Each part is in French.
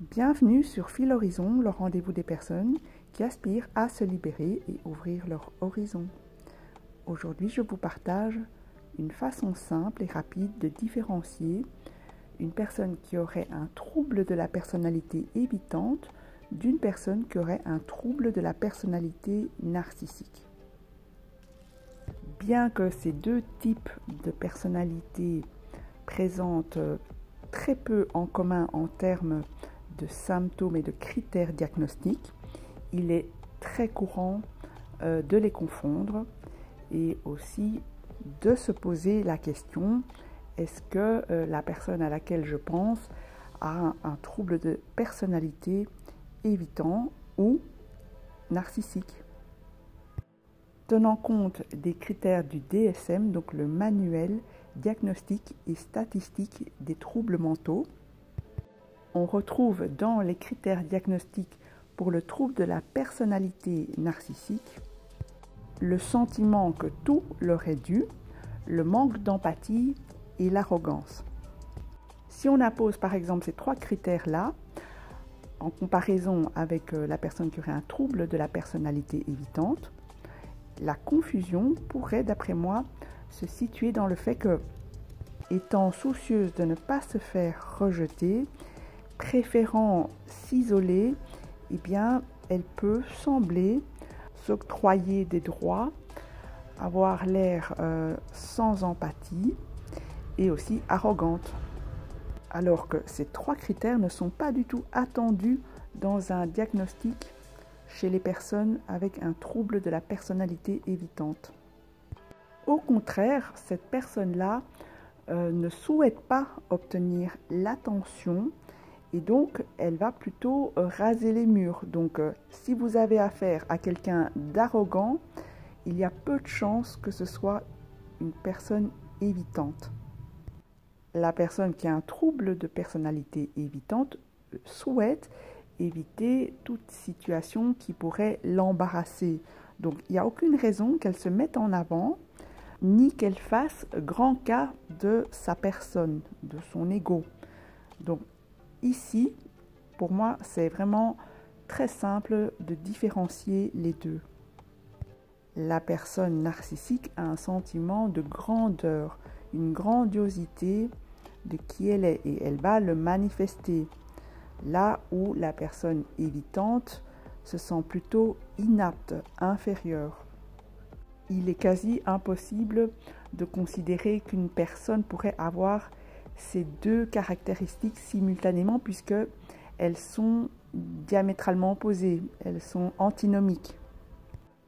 Bienvenue sur Fil Horizon, le rendez-vous des personnes qui aspirent à se libérer et ouvrir leur horizon. Aujourd'hui, je vous partage une façon simple et rapide de différencier une personne qui aurait un trouble de la personnalité évitante d'une personne qui aurait un trouble de la personnalité narcissique. Bien que ces deux types de personnalités présentent très peu en commun en termes de symptômes et de critères diagnostiques, il est très courant de les confondre et aussi de se poser la question: est-ce que la personne à laquelle je pense a un trouble de personnalité évitant ou narcissique? Tenant compte des critères du DSM, donc le manuel diagnostique et statistique des troubles mentaux, on retrouve dans les critères diagnostiques pour le trouble de la personnalité narcissique le sentiment que tout leur est dû, le manque d'empathie et l'arrogance. Si on appose par exemple ces trois critères-là en comparaison avec la personne qui aurait un trouble de la personnalité évitante, la confusion pourrait, d'après moi, se situer dans le fait que, étant soucieuse de ne pas se faire rejeter, préférant s'isoler, eh bien, elle peut sembler s'octroyer des droits, avoir l'air sans empathie et aussi arrogante. Alors que ces trois critères ne sont pas du tout attendus dans un diagnostic chez les personnes avec un trouble de la personnalité évitante. Au contraire, cette personne-là ne souhaite pas obtenir l'attention et donc elle va plutôt raser les murs. Donc si vous avez affaire à quelqu'un d'arrogant, il y a peu de chances que ce soit une personne évitante. La personne qui a un trouble de personnalité évitante souhaite éviter toute situation qui pourrait l'embarrasser. Donc il n'y a aucune raison qu'elle se mette en avant, ni qu'elle fasse grand cas de sa personne, de son ego. Donc ici, pour moi, c'est vraiment très simple de différencier les deux. La personne narcissique a un sentiment de grandeur, une grandiosité de qui elle est et elle va le manifester. Là où la personne évitante se sent plutôt inapte, inférieure. Il est quasi impossible de considérer qu'une personne pourrait avoir ces deux caractéristiques simultanément puisqu'elles sont diamétralement opposées, elles sont antinomiques.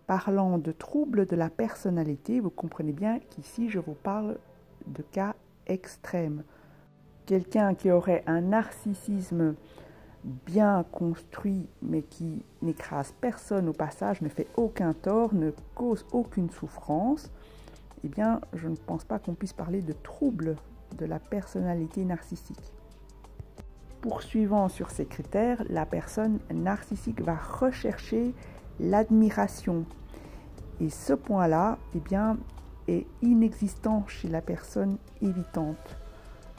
Parlant de troubles de la personnalité, vous comprenez bien qu'ici je vous parle de cas extrêmes. Quelqu'un qui aurait un narcissisme bien construit mais qui n'écrase personne au passage, ne fait aucun tort, ne cause aucune souffrance, eh bien je ne pense pas qu'on puisse parler de trouble de la personnalité narcissique. Poursuivant sur ces critères, la personne narcissique va rechercher l'admiration et ce point-là eh bien, est inexistant chez la personne évitante.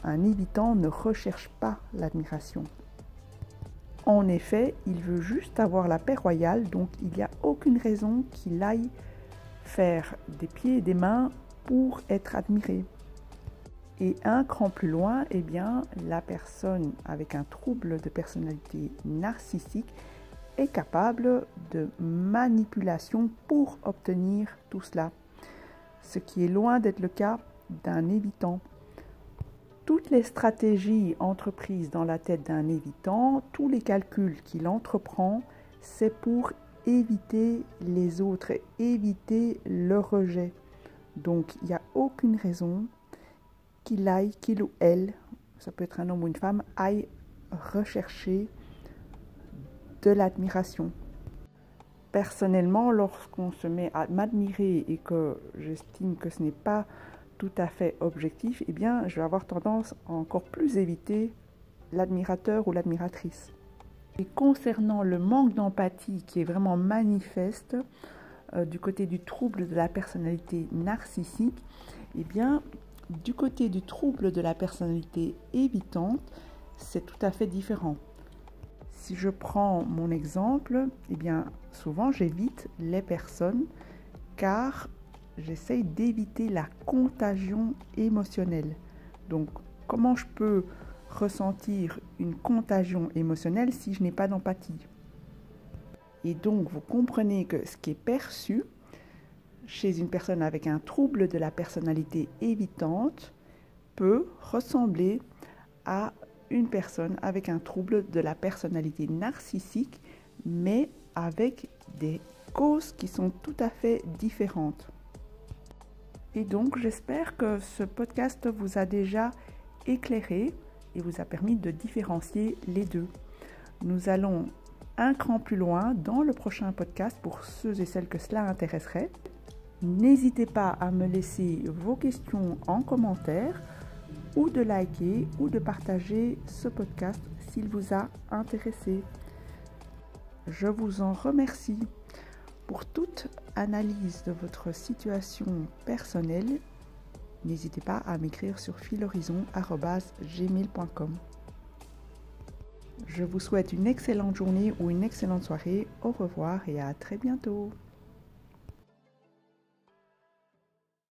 Un évitant ne recherche pas l'admiration. En effet, il veut juste avoir la paix royale, donc il n'y a aucune raison qu'il aille faire des pieds et des mains pour être admiré. Et un cran plus loin, eh bien, la personne avec un trouble de personnalité narcissique est capable de manipulation pour obtenir tout cela, ce qui est loin d'être le cas d'un évitant. Toutes les stratégies entreprises dans la tête d'un évitant, tous les calculs qu'il entreprend, c'est pour éviter les autres, éviter le rejet. Donc, il n'y a aucune raison qu'il ou elle, ça peut être un homme ou une femme, aille rechercher de l'admiration. Personnellement, lorsqu'on se met à m'admirer et que j'estime que ce n'est pas tout à fait objectif, eh bien, je vais avoir tendance à encore plus éviter l'admirateur ou l'admiratrice. Et concernant le manque d'empathie qui est vraiment manifeste du côté du trouble de la personnalité narcissique, eh bien, du côté du trouble de la personnalité évitante, c'est tout à fait différent. Si je prends mon exemple, eh bien, souvent j'évite les personnes car j'essaye d'éviter la contagion émotionnelle. Donc, comment je peux ressentir une contagion émotionnelle si je n'ai pas d'empathie? Et donc, vous comprenez que ce qui est perçu chez une personne avec un trouble de la personnalité évitante peut ressembler à une personne avec un trouble de la personnalité narcissique, mais avec des causes qui sont tout à fait différentes. Et donc, j'espère que ce podcast vous a déjà éclairé et vous a permis de différencier les deux. Nous allons un cran plus loin dans le prochain podcast pour ceux et celles que cela intéresserait. N'hésitez pas à me laisser vos questions en commentaire ou de liker ou de partager ce podcast s'il vous a intéressé. Je vous en remercie. Pour toute analyse de votre situation personnelle, n'hésitez pas à m'écrire sur filhorizon@gmail.com. Je vous souhaite une excellente journée ou une excellente soirée. Au revoir et à très bientôt.